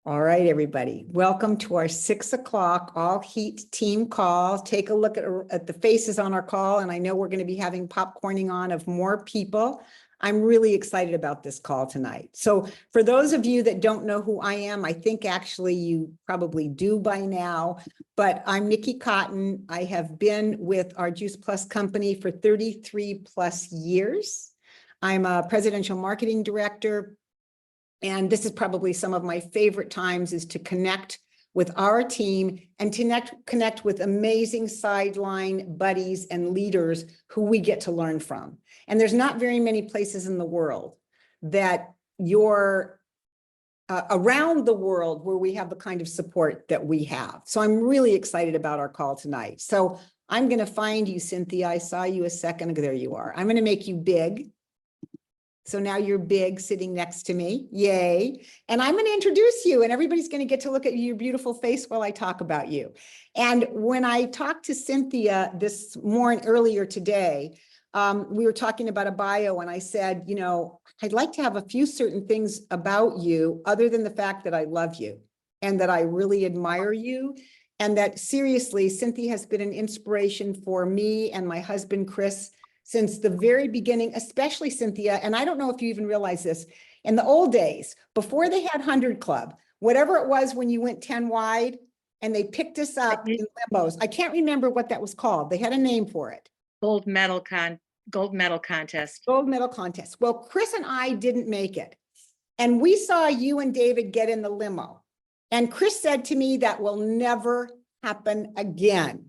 All right, everybody. Welcome to our 6 o'clock all heat team call. Take a look at the faces on our call, and I know we're going to be having popcorning on of more people. I'm really excited about this call tonight. So for those of you that don't know who I am, I think actually you probably do by now, but I'm Nikki Cotton. I have been with our Juice Plus company for 33 plus years. I'm a presidential marketing director. And this is probably some of my favorite times is to connect with our team and connect with amazing sideline buddies and leaders who we get to learn from. And there's not very many places in the world that you're around the world where we have the kind of support that we have. So I'm really excited about our call tonight. So I'm going to find you, Cynthia. I saw you a second ago. There you are. I'm going to make you big. So now you're big sitting next to me. Yay. And I'm going to introduce you, and everybody's going to get to look at your beautiful face while I talk about you. And when I talked to Cynthia this morning earlier today, we were talking about a bio, and I said, you know, I'd like to have a few certain things about you other than the fact that I love you and that I really admire you. And that seriously, Cynthia has been an inspiration for me and my husband, Chris, since the very beginning, especially Cynthia. And I don't know if you even realize this, in the old days, before they had 100 Club, whatever it was when you went 10 wide and they picked us up in limbos. I can't remember what that was called. They had a name for it. Gold medal contest. Gold medal contest. Well, Chris and I didn't make it. And we saw you and David get in the limo. And Chris said to me, that will never happen again.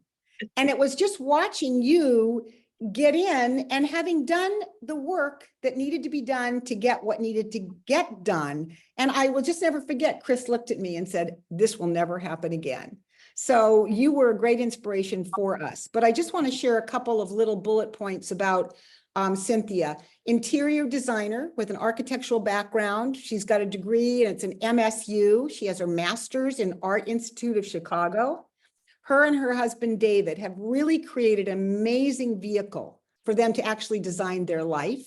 And it was just watching you get in and having done the work that needed to be done to get what needed to get done. And I will just never forget, Chris looked at me and said, this will never happen again. So you were a great inspiration for us. But I just want to share a couple of little bullet points about Cynthia. Interior designer with an architectural background. She's got a degree and it's an MSU. She has her master's in Art Institute of Chicago. Her and her husband, David, have really created an amazing vehicle for them to actually design their life.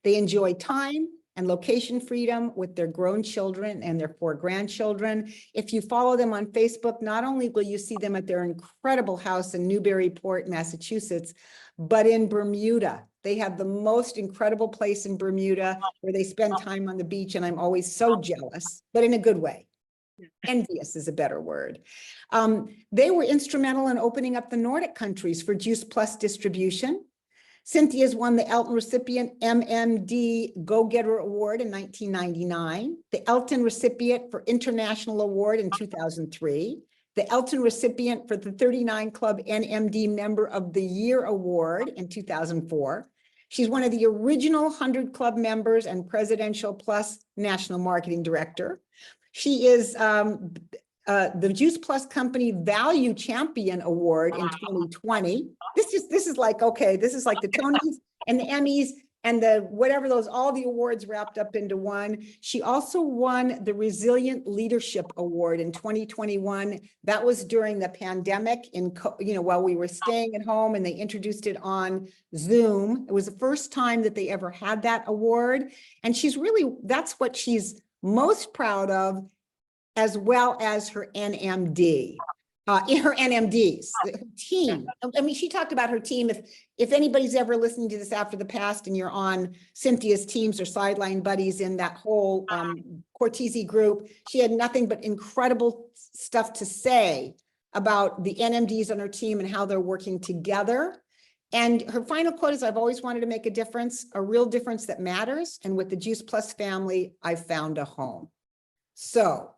They enjoy time and location freedom with their grown children and their 4 grandchildren. If you follow them on Facebook, not only will you see them at their incredible house in Newburyport, Massachusetts, but in Bermuda. They have the most incredible place in Bermuda where they spend time on the beach, and I'm always so jealous, but in a good way. Envious is a better word. They were instrumental in opening up the Nordic countries for Juice Plus distribution. Cynthia's won the Elton recipient PMD Go-Getter Award in 1999, the Elton recipient for International Award in 2003, the Elton recipient for the 39 Club NMD Member of the Year Award in 2004. She's one of the original 100 Club members and Presidential Plus National Marketing Director. She is the Juice Plus Company Value Champion Award in 2020. This is like, okay, this is like the Tonys and the Emmys and the whatever those, all the awards wrapped up into one. She also won the Resilient Leadership Award in 2021. That was during the pandemic while we were staying at home, and they introduced it on Zoom. It was the first time that they ever had that award. And that's what she's most proud of, as well as her NMD, her NMDs, her team. I mean, she talked about her team. If anybody's ever listening to this after the past and you're on Cynthia's teams or sideline buddies in that whole Cortese group, she had nothing but incredible stuff to say about the NMDs on her team and how they're working together. And her final quote is, I've always wanted to make a difference, a real difference that matters. And with the Juice Plus family, I've found a home. So,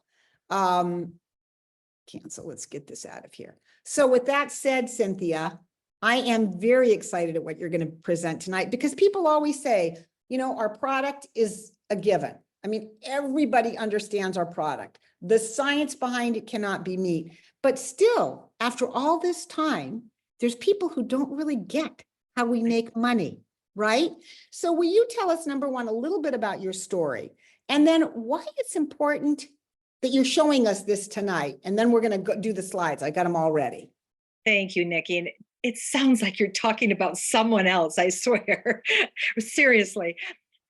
cancel, let's get this out of here. So with that said, Cynthia, I am very excited at what you're going to present tonight, because people always say, you know, our product is a given. I mean, everybody understands our product. The science behind it cannot be meet, but still, after all this time, there's people who don't really get how we make money, right? So will you tell us, number one, a little bit about your story, and then why it's important that you're showing us this tonight, and then we're going to go do the slides. I got them all ready. Thank you, Nikki. And it sounds like you're talking about someone else, I swear. Seriously.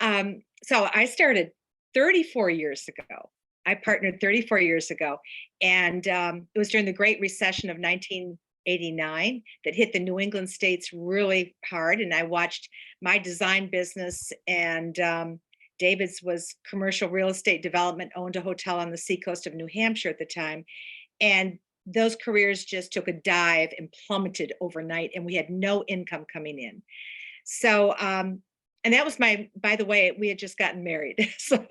So I started 34 years ago. I partnered 34 years ago. And it was during the Great Recession of 1989 that hit the New England states really hard. And I watched my design business and David's was commercial real estate development, owned a hotel on the seacoast of New Hampshire at the time. And those careers just took a dive and plummeted overnight, and we had no income coming in. So, and that was by the way, we had just gotten married. So,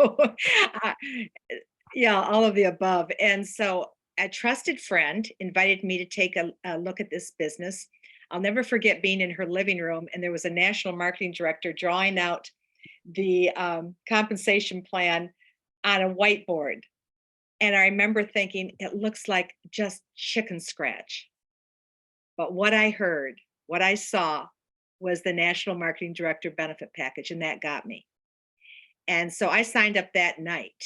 yeah, all of the above. And so a trusted friend invited me to take a look at this business. I'll never forget being in her living room, and there was a national marketing director drawing out the compensation plan on a whiteboard. And I remember thinking, it looks like just chicken scratch. But what I heard, what I saw was the national marketing director benefit package, and that got me. And so I signed up that night.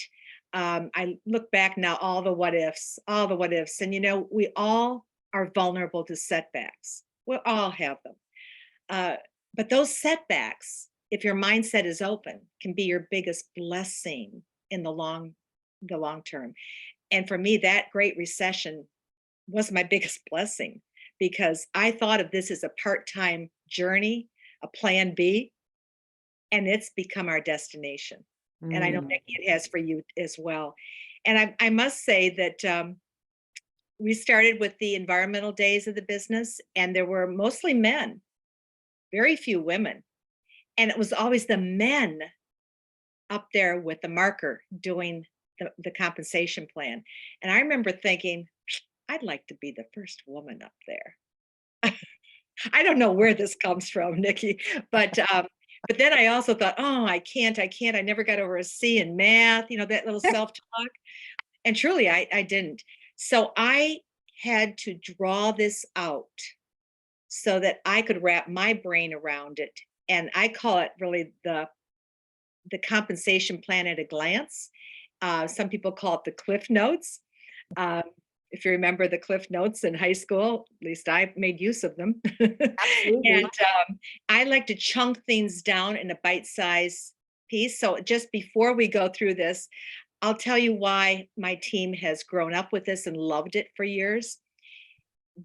I look back now, all the what ifs. And, we all are vulnerable to setbacks. We all have them. But those setbacks, if your mindset is open, can be your biggest blessing in the long term. And for me, that Great Recession was my biggest blessing, because I thought of this as a part-time journey, a plan B, and it's become our destination. And I know, Nikki, it has for you as well. And I must say that we started with the environmental days of the business, and there were mostly men, very few women. And it was always the men up there with the marker doing the compensation plan. And I remember thinking, I'd like to be the first woman up there. I don't know where this comes from, Nikki, but then I also thought, oh, I can't. I never got over a C in math, that little self-talk. And truly, I didn't. So I had to draw this out so that I could wrap my brain around it. And I call it really the compensation plan at a glance. Some people call it the Cliff Notes. If you remember the Cliff Notes in high school, at least I made use of them. And I like to chunk things down in a bite-sized piece. So just before we go through this, I'll tell you why my team has grown up with this and loved it for years.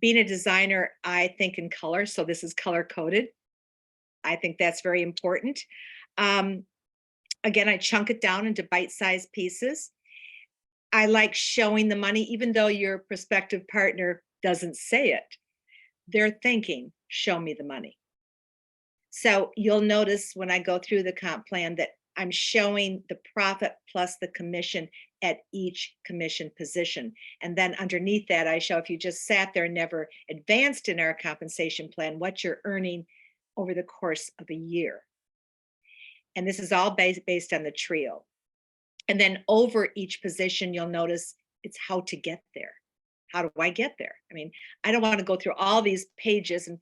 Being a designer, I think in color. So this is color-coded. I think that's very important. Again, I chunk it down into bite-sized pieces. I like showing the money, even though your prospective partner doesn't say it. They're thinking, show me the money. So you'll notice when I go through the comp plan that I'm showing the profit plus the commission at each commission position. And then underneath that, I show, if you just sat there and never advanced in our compensation plan, what you're earning over the course of a year. And this is all based on the trio. And then over each position, you'll notice it's how to get there. How do I get there? I mean, I don't want to go through all these pages and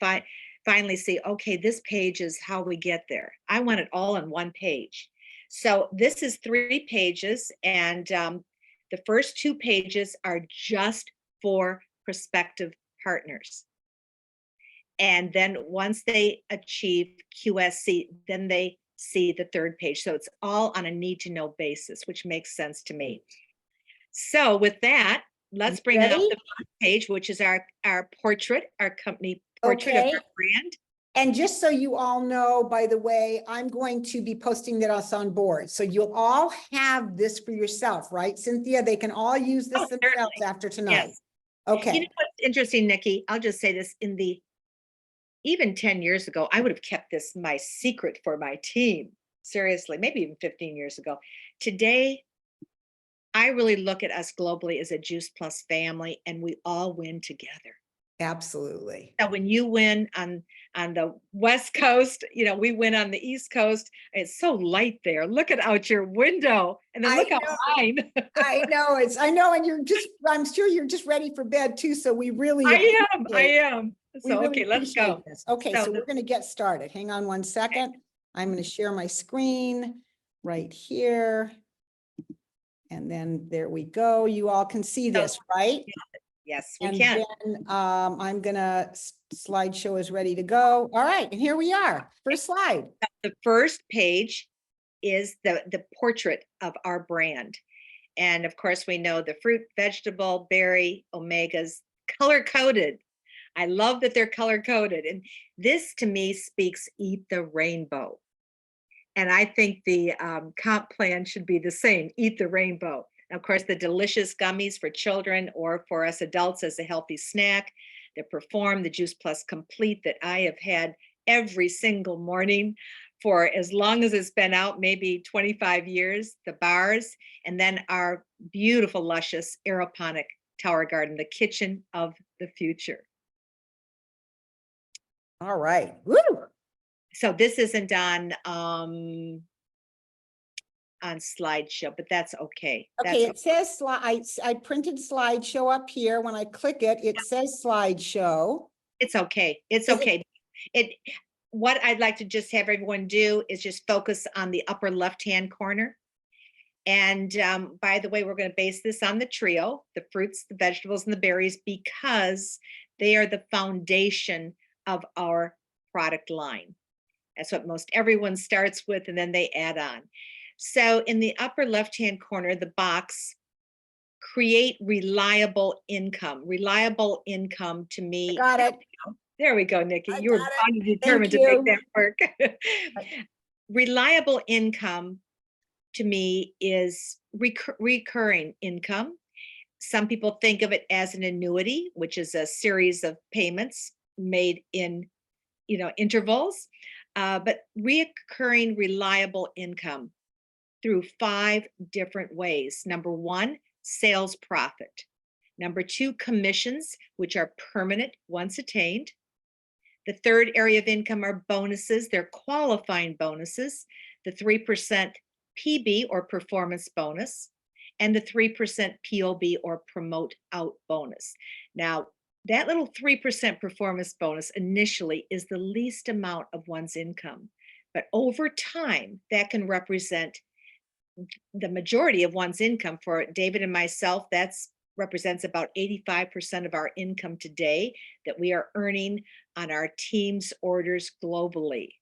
finally see, okay, this page is how we get there. I want it all on one page. So this is 3 pages, and the first 2 pages are just for prospective partners. And then once they achieve QSC, then they see the 3rd page. So it's all on a need to know basis, which makes sense to me. So with that, let's bring up the first page, which is our portrait, our company portrait of our brand. And just so you all know, by the way, I'm going to be posting that us on board. So you'll all have this for yourself, right, Cynthia? They can all use this themselves after tonight. Yes. Okay. You know what's interesting, Nikki? I'll just say this, even 10 years ago, I would have kept this my secret for my team. Seriously, maybe even 15 years ago. Today, I really look at us globally as a Juice Plus family, and we all win together. Absolutely. So when you win on the West Coast, we win on the East Coast. It's so light there. Look out your window, and then look out mine. I know, and I'm sure you're just ready for bed too. So we really, I am. So really okay, let's go. This. Okay, so we're going to get started. Hang on one second. Okay. I'm going to share my screen right here. And then there we go. You all can see this, right? Yes, we can. Then, I'm gonna slideshow is ready to go. All right, and here we are. First slide. The first page is the portrait of our brand. And of course, we know the fruit, vegetable, berry, omegas, color coded. I love that they're color coded. And this to me speaks eat the rainbow. And I think the comp plan should be the same, eat the rainbow. And of course, the delicious gummies for children or for us adults as a healthy snack, the Perform, the Juice Plus Complete that I have had every single morning for as long as it's been out, maybe 25 years, the bars, and then our beautiful, luscious aeroponic tower garden, the kitchen of the future. All right. Woo! So this isn't on slideshow, but that's okay. Okay, That's it says I printed slideshow up here. When I click it, it says slideshow. it's okay. It's Is it- okay. It what I'd like to just have everyone do is just focus on the upper left-hand corner. And by the way, we're going to base this on the trio, the fruits, the vegetables, and the berries, because they are the foundation of our product line. That's what most everyone starts with, and then they add on. So in the upper left-hand corner, the box, create reliable income. Reliable income to me. Got it. There we go, Nikki. I You were got it. bound and determined to you. make that work. Reliable income to me is recurring income. Some people think of it as an annuity, which is a series of payments made in, intervals. But recurring reliable income through 5 different ways. Number 1, sales profit. Number 2, commissions, which are permanent once attained. The third area of income are bonuses. They're qualifying bonuses, the 3% PB or performance bonus, and the 3% POB or promote out bonus. Now, that little 3% performance bonus initially is the least amount of one's income, but over time, that can represent the majority of one's income. For David and myself, that's represents about 85% of our income today that we are earning on our team's orders globally.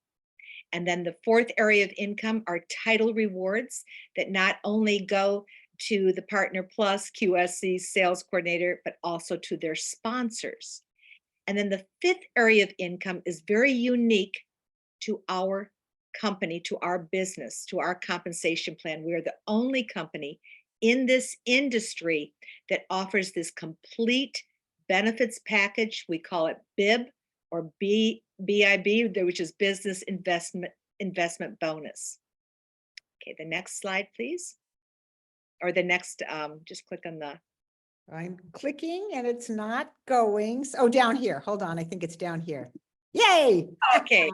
And then the fourth area of income are title rewards that not only go to the Partner Plus QSC sales coordinator, but also to their sponsors. And then the fifth area of income is very unique to our company, to our business, to our compensation plan. We are the only company in this industry that offers this complete benefits package. We call it BIB or BIB, which is business investment bonus. Okay, the next slide, please. Or the next, just click on the. I'm clicking and it's not going. Oh, down here. Hold on. I think it's down here. Yay. Okay.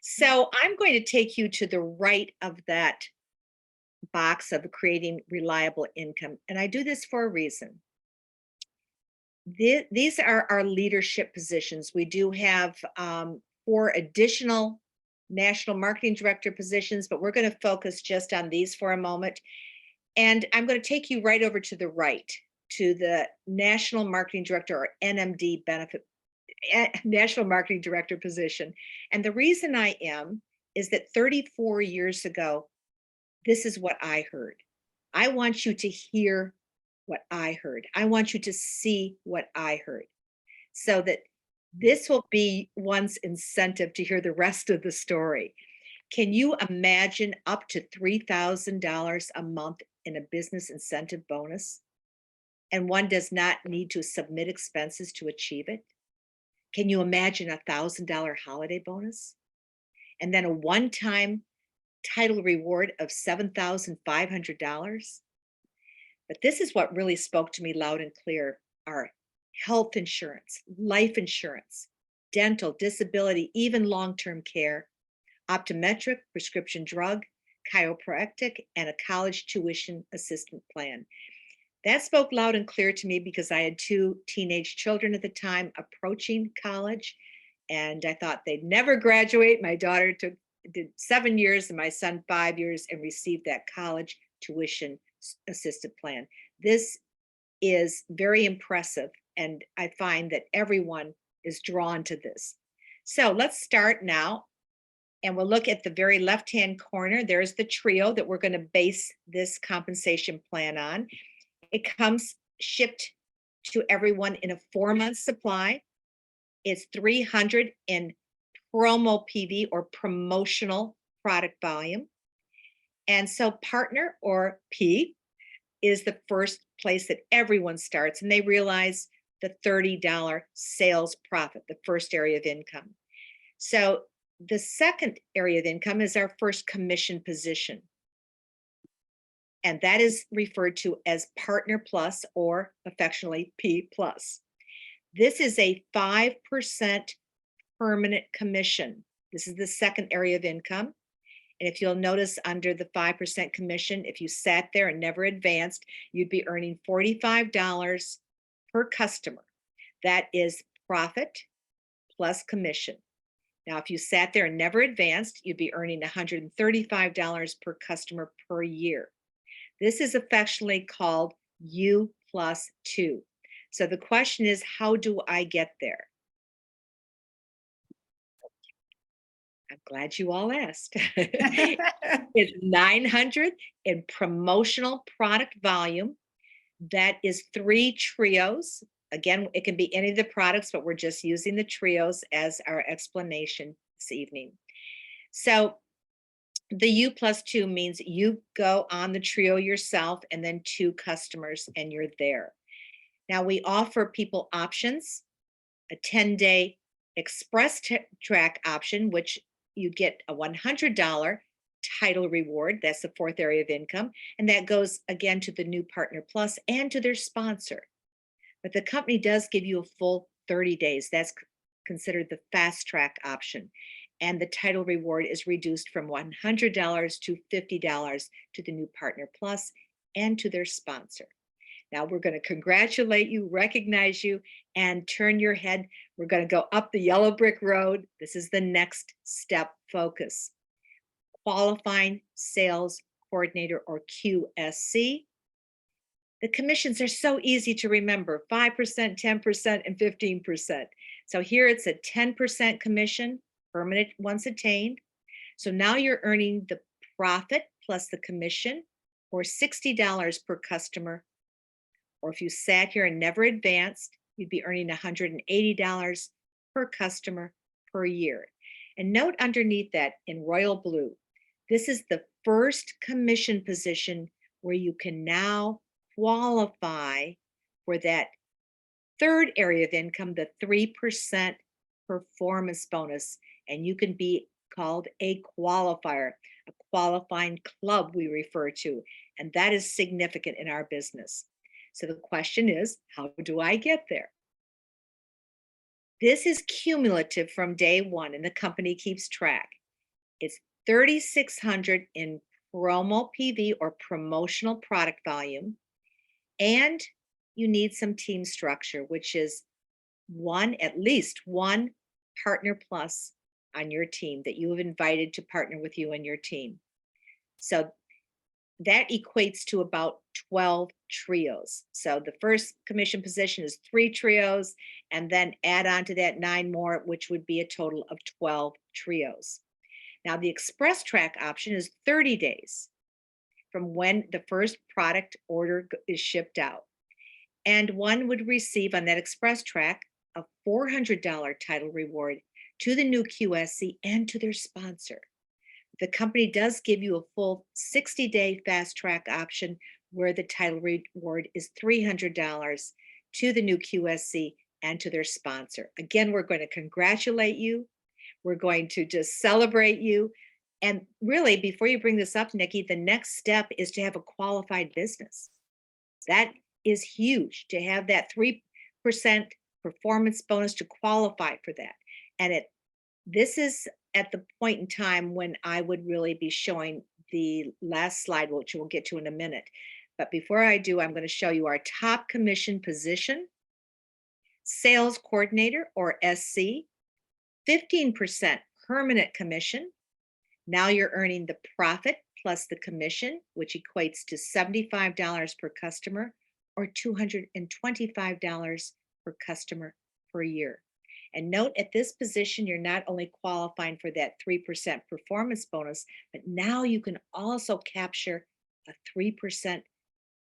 So I'm going to take you to the right of that box of creating reliable income. And I do this for a reason. These are our leadership positions. We do have 4 additional national marketing director positions, but we're going to focus just on these for a moment. And I'm going to take you right over to the right to the national marketing director or NMD national marketing director position. And the reason I am is that 34 years ago, this is what I heard. I want you to hear what I heard. I want you to see what I heard, so that this will be one's incentive to hear the rest of the story. Can you imagine up to $3,000 a month in a business incentive bonus? And one does not need to submit expenses to achieve it? Can you imagine $1,000 holiday bonus? And then a one-time title reward of $7,500? But this is what really spoke to me loud and clear: our health insurance, life insurance, dental, disability, even long-term care, optometric, prescription drug, chiropractic, and a college tuition assistance plan. That spoke loud and clear to me because I had 2 teenage children at the time approaching college, and I thought they'd never graduate. My daughter did 7 years and my son 5 years and received that college tuition assisted plan. This is very impressive, and I find that everyone is drawn to this. So let's start now. And we'll look at the very left-hand corner. There's the trio that we're going to base this compensation plan on. It comes shipped to everyone in a 4-month supply. It's 300 in promo PV or promotional product volume. And so partner or P is the first place that everyone starts, and they realize the $30 sales profit, the first area of income. So the second area of income is our first commission position. And that is referred to as Partner Plus, or affectionately P Plus. This is a 5% permanent commission. This is the second area of income. And if you'll notice under the 5% commission, if you sat there and never advanced, you'd be earning $45 per customer. That is profit plus commission. Now, if you sat there and never advanced, you'd be earning $135 per customer per year. This is affectionately called U+2. So the question is, how do I get there? I'm glad you all asked. It's 900 in promotional product volume. That is 3 trios. Again, it can be any of the products, but we're just using the trios as our explanation this evening. So the U+2 means you go on the trio yourself and then 2 customers and you're there. Now we offer people options, a 10-day express track option, which you get a $100 title reward. That's the fourth area of income. And that goes again to the new Partner Plus and to their sponsor. But the company does give you a full 30 days. That's considered the fast track option. And the title reward is reduced from $100 to $50 to the new Partner Plus and to their sponsor. Now we're going to congratulate you, recognize you, and turn your head. We're going to go up the yellow brick road. This is the next step focus. Qualifying Sales Coordinator, or QSC. The commissions are so easy to remember, 5%, 10%, and 15%. So here it's a 10% commission, permanent once attained. So now you're earning the profit plus the commission, or $60 per customer. Or if you sat here and never advanced, you'd be earning $180 per customer per year. And note underneath that in royal blue, this is the first commission position where you can now qualify for that third area of income, the 3% performance bonus. And you can be called a qualifier, a qualifying club we refer to. And that is significant in our business. So the question is, how do I get there? This is cumulative from day one, and the company keeps track. It's 3,600 in promo PV, or promotional product volume. And you need some team structure, which is at least one Partner Plus on your team that you have invited to partner with you and your team. So that equates to about 12 trios. So the first commission position is 3 trios, and then add on to that 9 more, which would be a total of 12 trios. Now the express track option is 30 days from when the first product order is shipped out. And one would receive on that express track a $400 title reward to the new QSC and to their sponsor. The company does give you a full 60-day fast track option where the title reward is $300 to the new QSC and to their sponsor. Again, we're going to congratulate you. We're going to just celebrate you. And really, before you bring this up, Nikki, the next step is to have a qualified business. That is huge, to have that 3% performance bonus to qualify for that. And this is at the point in time when I would really be showing the last slide, which we'll get to in a minute. But before I do, I'm going to show you our top commission position, Sales Coordinator, or SC, 15% permanent commission. Now you're earning the profit plus the commission, which equates to $75 per customer, or $225 per customer per year. And note, at this position, you're not only qualifying for that 3% performance bonus, but now you can also capture a 3%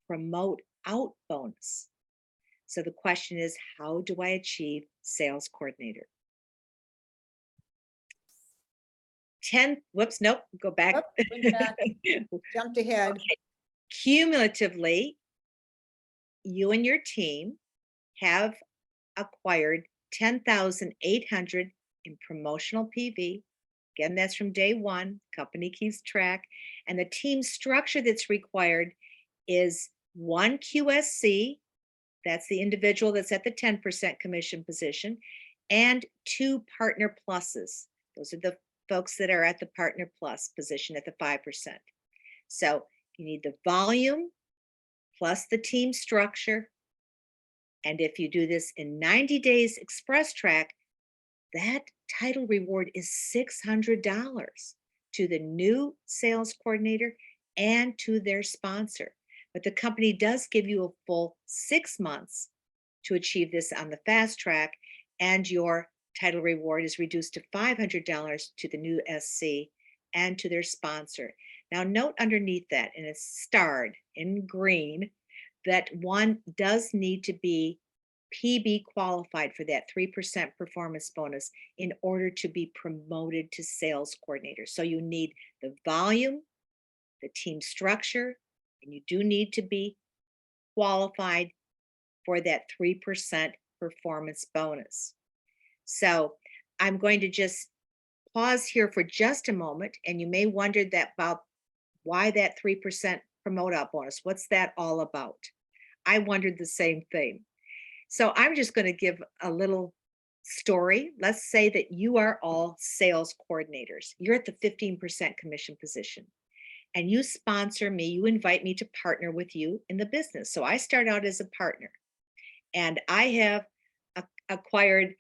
promote out bonus. So the question is, how do I achieve sales coordinator? 10, whoops, nope, go back. Oh, went back, jumped ahead. Cumulatively, you and your team have acquired 10,800 in promotional PV. Again, that's from day one. Company keeps track. And the team structure that's required is one QSC, that's the individual that's at the 10% commission position, and 2 partner pluses. Those are the folks that are at the partner plus position at the 5%. So you need the volume plus the team structure. And if you do this in 90 days express track, that title reward is $600 to the new sales coordinator and to their sponsor. But the company does give you a full 6 months to achieve this on the fast track, and your title reward is reduced to $500 to the new SC and to their sponsor. Now note underneath that, and it's starred in green, that one does need to be PB qualified for that 3% performance bonus in order to be promoted to sales coordinator. So you need the volume, the team structure, and you do need to be qualified for that 3% performance bonus. So I'm going to just pause here for just a moment, and you may wonder that about why that 3% promote out bonus. What's that all about? I wondered the same thing. So I'm just going to give a little story. Let's say that you are all sales coordinators. You're at the 15% commission position, and you sponsor me. You invite me to partner with you in the business. So I start out as a partner, and I have acquired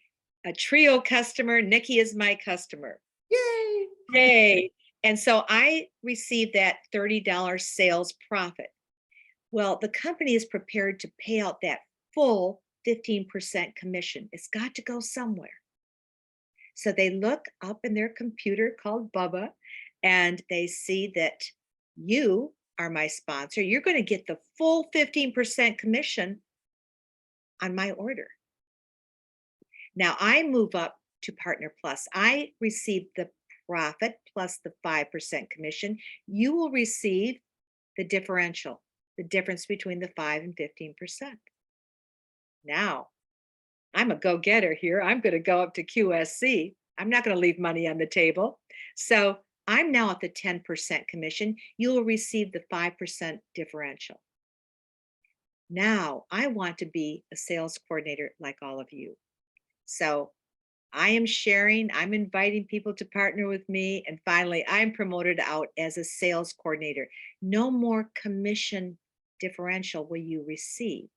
a trio customer. Nikki is my customer. Yay! Yay. And so I received that $30 sales profit. Well, the company is prepared to pay out that full 15% commission. It's got to go somewhere. So they look up in their computer called Bubba, and they see that you are my sponsor. You're going to get the full 15% commission on my order. Now I move up to Partner Plus. I receive the profit plus the 5% commission. You will receive the differential, the difference between the 5 and 15%. Now, I'm a go-getter here. I'm going to go up to QSC. I'm not going to leave money on the table. So I'm now at the 10% commission. You will receive the 5% differential. Now I want to be a sales coordinator like all of you. So I am sharing, I'm inviting people to partner with me. And finally, I'm promoted out as a sales coordinator. No more commission differential will you receive.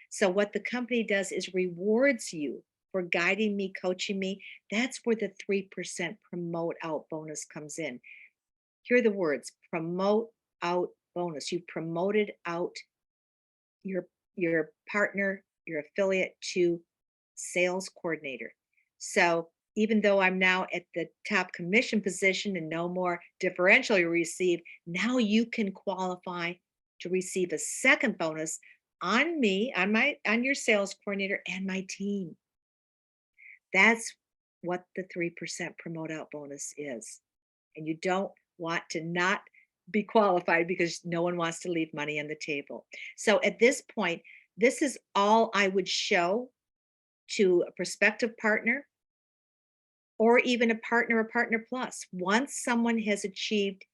So what the company does is rewards you for guiding me, coaching me. That's where the 3% promote out bonus comes in. Hear the words, promote out bonus. You promoted out your partner, your affiliate to sales coordinator. So even though I'm now at the top commission position and no more differential you receive, now you can qualify to receive a second bonus on me, on your sales coordinator and my team. That's what the 3% promote out bonus is. And you don't want to not be qualified because no one wants to leave money on the table. So at this point, this is all I would show to a prospective partner or even a partner or partner plus. Once someone has achieved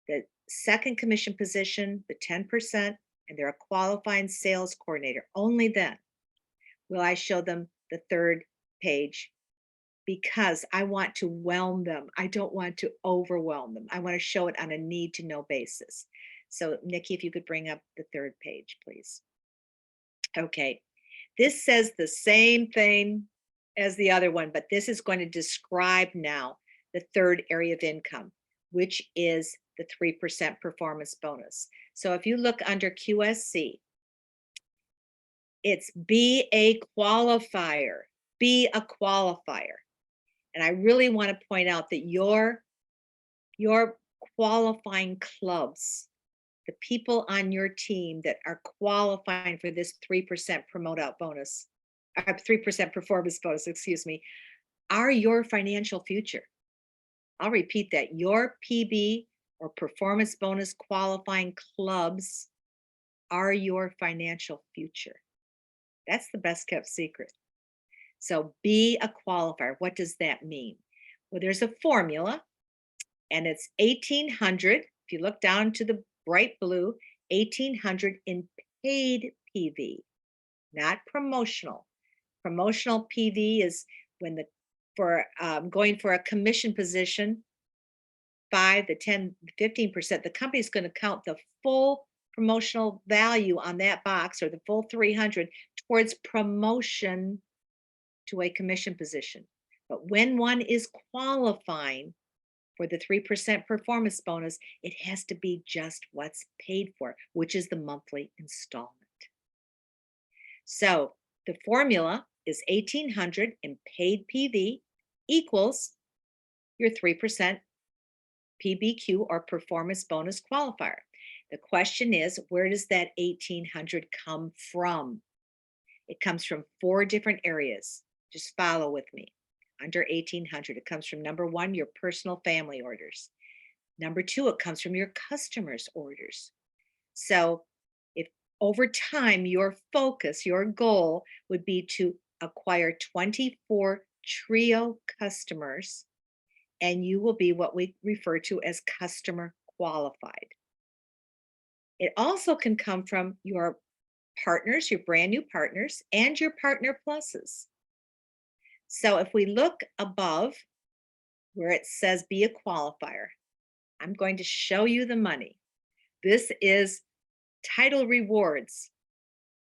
the second commission position, the 10%, and they're a qualifying sales coordinator, only then will I show them the third page, because I want to whelm them. I don't want to overwhelm them. I want to show it on a need to know basis. So Nikki, if you could bring up the third page, please. Okay, this says the same thing as the other one, but this is going to describe now the third area of income, which is the 3% performance bonus. So if you look under QSC, it's be a qualifier. be a qualifier. And I really want to point out that your qualifying clubs, the people on your team that are qualifying for this 3% promote out bonus, 3% performance bonus, excuse me, are your financial future. I'll repeat that. Your PB or performance bonus qualifying clubs are your financial future. That's the best kept secret. So be a qualifier. What does that mean? Well, there's a formula and it's 1800. If you look down to the bright blue, 1800 in paid PV, not promotional. Promotional PV is when for going for a commission position, 5, the 10, 15%, the company's going to count the full promotional value on that box or the full 300 towards promotion to a commission position. But when one is qualifying for the 3% performance bonus, it has to be just what's paid for, which is the monthly installment. So the formula is 1800 in paid PV equals your 3% PBQ or performance bonus qualifier. The question is, where does that 1800 come from? It comes from 4 different areas. Just follow with me. Under 1800, it comes from number 1, your personal family orders. Number 2, it comes from your customers' orders. So if over time, your focus, your goal would be to acquire 24 trio customers, and you will be what we refer to as customer qualified. It also can come from your partners, your brand new partners, and your partner pluses. So if we look above where it says be a qualifier, I'm going to show you the money. This is title rewards,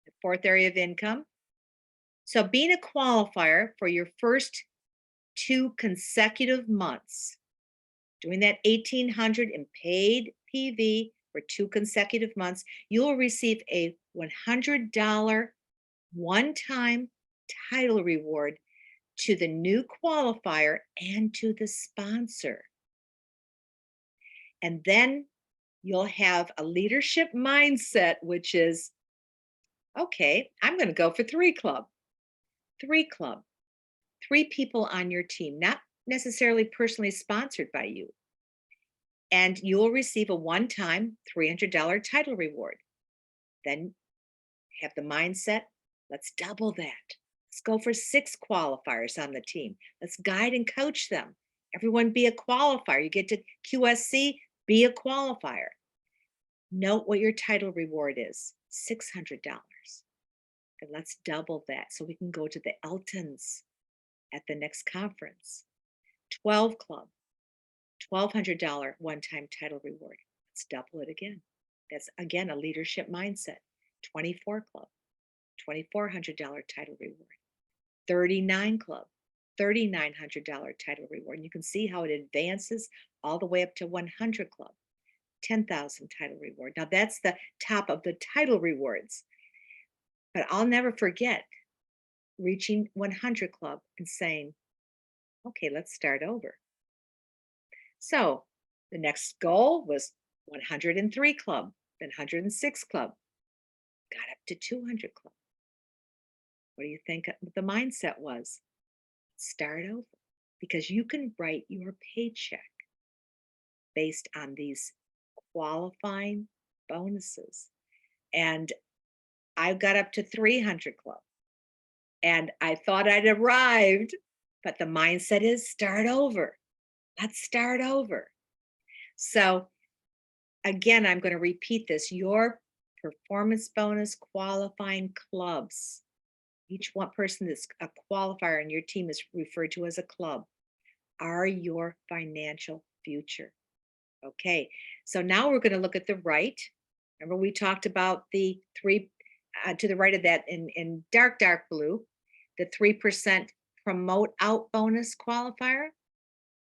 the 4th area of income. So being a qualifier for your first 2 consecutive months, doing that 1800 in paid PV for 2 consecutive months, you will receive a $100 one-time title reward to the new qualifier and to the sponsor. And then you'll have a leadership mindset, which is, okay, I'm going to go for 3 club. 3 club. 3 people on your team, not necessarily personally sponsored by you. And you will receive a one-time $300 title reward. Then have the mindset, let's double that. Let's go for 6 qualifiers on the team. Let's guide and coach them. Everyone be a qualifier. You get to QSC, be a qualifier. Note what your title reward is, $600. And let's double that so we can go to the Eltons at the next conference. 12 club, $1,200 one-time title reward. Let's double it again. That's again a leadership mindset. 24 club, $2,400 title reward. 39 club, $3,900 title reward. And you can see how it advances all the way up to 100 club, $10,000 title reward. Now that's the top of the title rewards. But I'll never forget reaching 100 club and saying, okay, let's start over. So the next goal was 103 club, then 106 club, got up to 200 club. What do you think the mindset was? Start over, because you can write your paycheck based on these qualifying bonuses. And I got up to 300 club and I thought I'd arrived, but the mindset is start over. Let's start over. So again, I'm going to repeat this. Your performance bonus qualifying clubs, each one person that's a qualifier in your team is referred to as a club, are your financial future. Okay, so now we're going to look at the right. Remember we talked about the 3 to the right of that in dark blue, the 3% promote out bonus qualifier.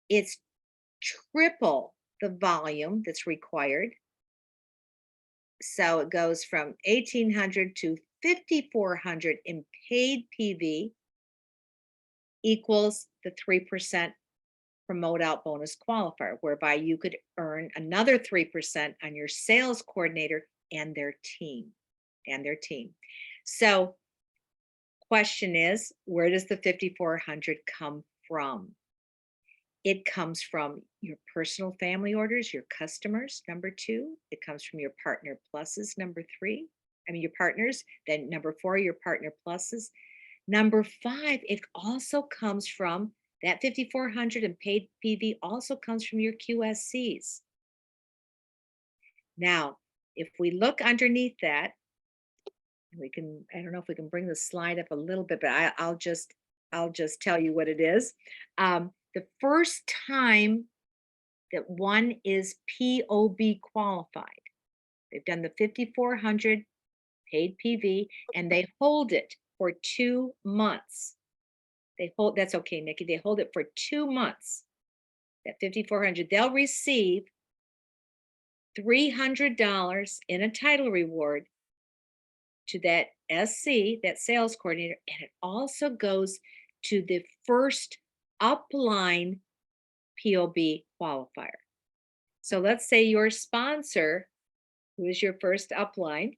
It's triple the volume that's required. So it goes from 1,800 to 5,400 in paid PV equals the 3% promote out bonus qualifier, whereby you could earn another 3% on your sales coordinator and their team. So question is, where does the 5,400 come from? It comes from your personal family orders, your customers, number 2. It comes from your partner pluses, number 3. I mean, your partners. Then number 4, your partner pluses. Number 5, it also comes from that 5,400 and paid PV also comes from your QSCs. Now, if we look underneath that, we can, I don't know if we can bring the slide up a little bit, but I'll just tell you what it is. The first time that one is POB qualified, they've done the 5,400 paid PV and they hold it for 2 months. They hold, that's okay, Nikki, they hold it for 2 months. That 5,400, they'll receive $300 in a title reward to that SC, that sales coordinator, and it also goes to the first upline POB qualifier. So let's say your sponsor, who is your first upline,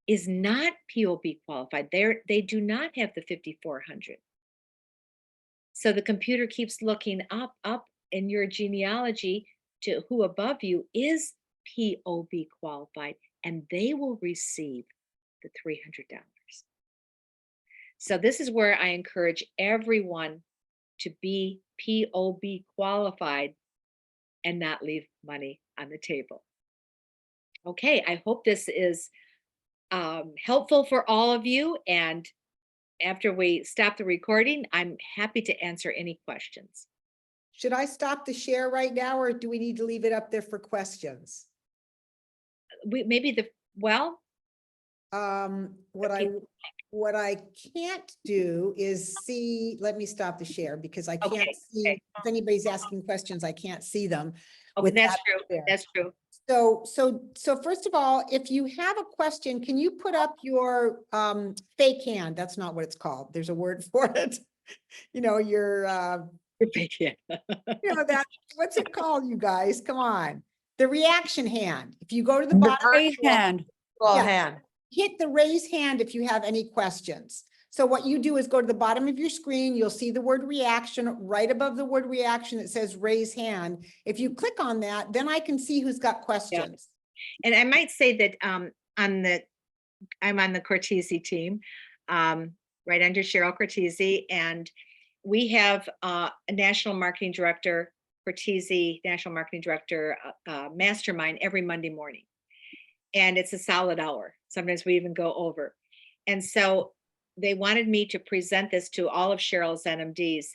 is not POB qualified. They do not have the 5,400. So the computer keeps looking up in your genealogy to who above you is POB qualified, and they will receive the $300. So this is where I encourage everyone to be POB qualified and not leave money on the table. Okay, I hope this is helpful for all of you. And after we stop the recording, I'm happy to answer any questions. Should I stop the share right now, or do we need to leave it up there for questions? What I can't do is see, let me stop the share because I can't see if anybody's asking questions, I can't see them. Okay, that's true. That's true. So first of all, if you have a question, can you put up your fake hand? That's not what it's called. There's a word for it. You know, your fake hand. You know that, what's it called, you guys? Come on. The reaction hand. If you go to the bottom, raise hand. hand. Hit the raise hand if you have any questions. So what you do is go to the bottom of your screen, you'll see the word reaction right above the word reaction that says raise hand. If you click on that, then I can see who's got questions. Yeah. And I might say that I'm on the Cortese team, right under Cheryl Cortese, and we have a national marketing director, Cortese national marketing director mastermind every Monday morning. And it's a solid hour. Sometimes we even go over. And so they wanted me to present this to all of Cheryl's NMDs.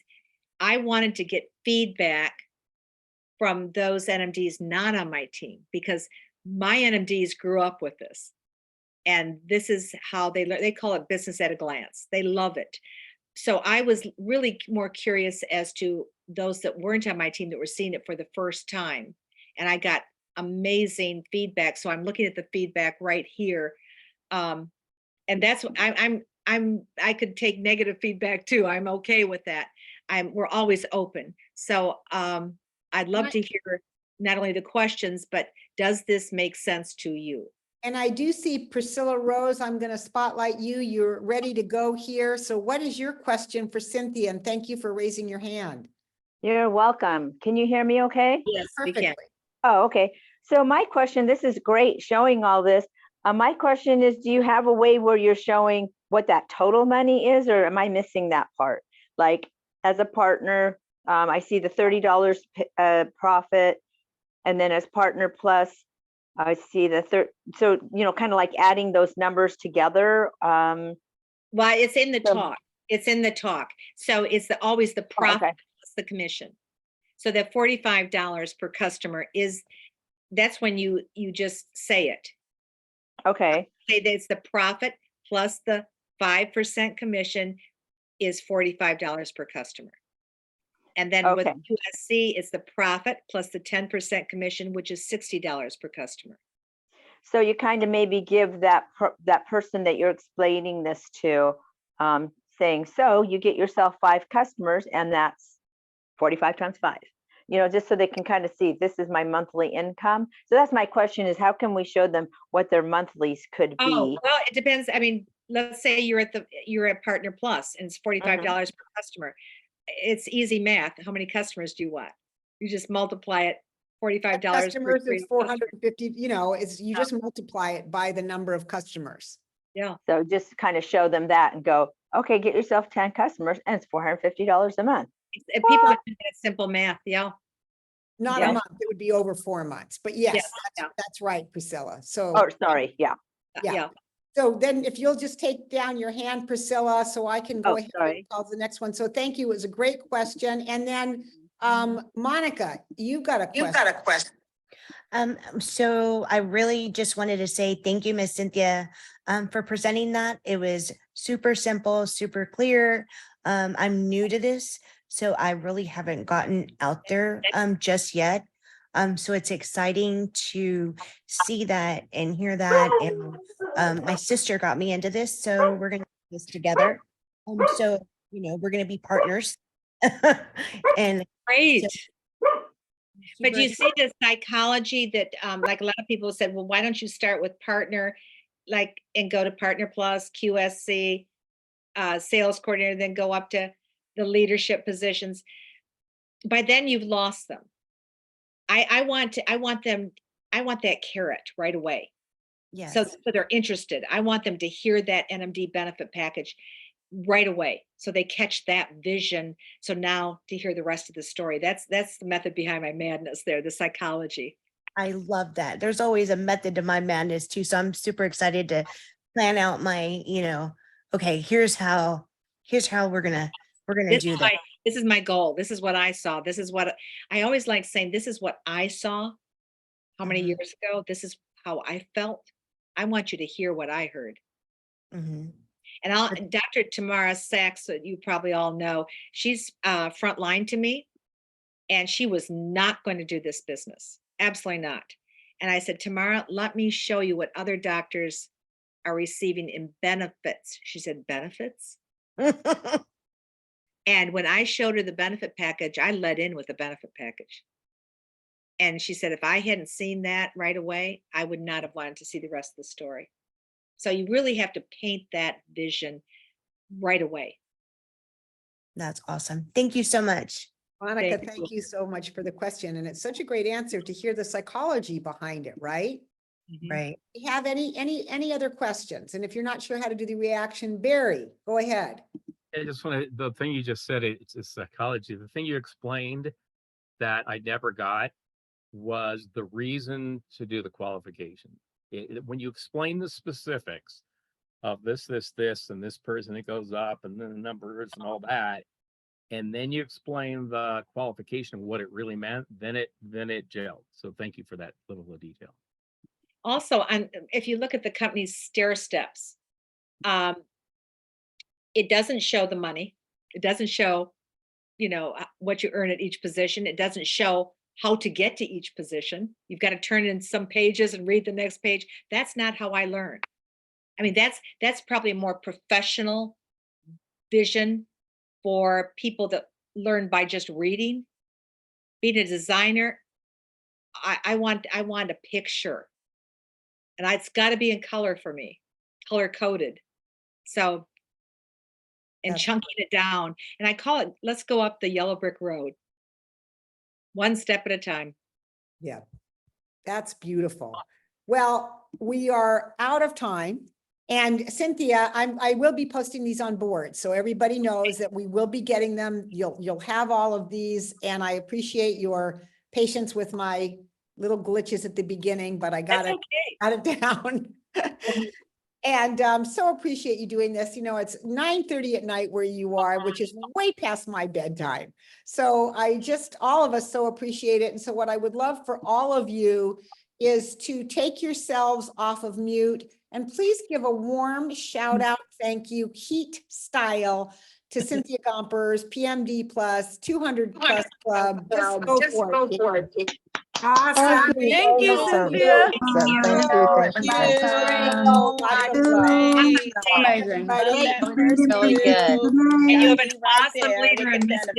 I wanted to get feedback from those NMDs not on my team, because my NMDs grew up with this. And this is how they learn. They call it business at a glance. They love it. So I was really more curious as to those that weren't on my team that were seeing it for the first time. And I got amazing feedback. So I'm looking at the feedback right here. And that's what I could take negative feedback too. I'm okay with that. We're always open. So I'd love to hear not only the questions, but does this make sense to you? And I do see Priscilla Rose. I'm going to spotlight you. You're ready to go here. So what is your question for Cynthia? And thank you for raising your hand. You're welcome. Can you hear me okay? Yes, we can. Oh, okay. So my question, this is great showing all this. My question is, do you have a way where you're showing what that total money is, or am I missing that part? Like as a partner, I see the $30 profit, and then as partner plus, I see the so, you know, kind of like adding those numbers together. Well, it's in the talk. It's in the talk. So it's always the profit plus the commission. So that $45 per customer that's when you just say it. Okay. Say that it's the profit plus the 5% commission is $45 per customer. And then with QSC, it's the profit plus the 10% commission, which is $60 per customer. So you kind of maybe give that person that you're explaining this to saying, so you get yourself 5 customers and that's 45 times 5, just so they can kind of see this is my monthly income. So that's my question, is how can we show them what their monthlies could Oh, be? well, it depends. I mean, let's say you're at Partner Plus and it's $45 per customer. It's easy math. How many customers do you want? You just multiply it, $45 per Customers is 450, you Yeah. just multiply it by the number of customers. Yeah. So just kind of show them that and go, okay, get yourself 10 customers and it's $450 a month. If people would do that simple math, yeah. Not Yeah. a month, it would be over 4 months, but yes, Yeah. that's right, Priscilla. So, Oh, sorry. Yeah. Yeah. Yeah. so then if you'll just take down your hand, Priscilla, so I can go Oh, ahead sorry. and call the next one. So thank you. It was a great question. And then, Monica, you've got a question. So I really just wanted to say thank you, Miss Cynthia, for presenting that. It was super simple, super clear. I'm new to this, so I really haven't gotten out there just yet. So it's exciting to see that and hear that. And my sister got me into this, so we're gonna do this together. So we're gonna be partners. And Great. But super you see the psychology that, like a lot of people said, well, why don't you start with Partner, and go to Partner Plus, QSC, sales coordinator, then go up to the leadership positions. By then you've lost them. I want that carrot right away. yes. So they're interested. I want them to hear that NMD benefit package right away. So they catch that vision. So now to hear the rest of the story, that's the method behind my madness there, the psychology. I love that. There's always a method to my madness too. So I'm super excited to plan out my, okay, here's how we're gonna do that. This is my goal. This is what I saw. This is what I always like saying, this is what I saw how many Mhm. years ago. This is how I felt. I want you to hear what I heard. Mhm. And Dr. Tamara Sachs, that you probably all know, she's frontline to me, and she was not going to do this business. Absolutely not. And I said, Tamara, let me show you what other doctors are receiving in benefits. She said, benefits? And when I showed her the benefit package, I led in with the benefit package. And she said, if I hadn't seen that right away, I would not have wanted to see the rest of the story. So you really have to paint that vision right away. That's awesome. Thank you so much. Monica, Thank thank you so much for the question. And it's such a great answer to hear the psychology behind it, right? Mhm. Right. Do you have any other questions? And if you're not sure how to do the reaction, Barry, go ahead. I just want to, the thing you just said, it's a psychology. The thing you explained that I never got was the reason to do the qualification. When you explain the specifics of this, and this person, it goes up and then the numbers and all that, and then you explain the qualification of what it really meant, then it gelled. So thank you for that little detail. Also, if you look at the company's stair steps, it doesn't show the money. It doesn't show, what you earn at each position. It doesn't show how to get to each position. You've got to turn in some pages and read the next page. That's not how I learn. I mean, that's probably a more professional vision for people that learn by just reading. Being a designer, I want a picture, and it's got to be in color for me, color coded. So, and That's- chunking it down, and I call it, let's go up the yellow brick road, one step at a time. Yeah, that's beautiful. Well, we are out of time. And Cynthia, I will be posting these on board, so everybody knows that we will be getting them. You'll have all of these, and I appreciate your patience with my little glitches at the beginning, but I got That's it down. And so appreciate you doing this. It's 9:30 at night where you are, which is way past my bedtime. So all of us so appreciate it. And so what I would love for all of you is to take yourselves off of mute and please give a warm shout out, thank you, heat style to Cynthia Gompers, PMD Plus, 200 Plus Club. Just go for it. Awesome. Thank you, Awesome. Cynthia. Awesome. Thank you. Thank you. Lots of love. Amazing. Everybody. And you have an awesome leader in Miss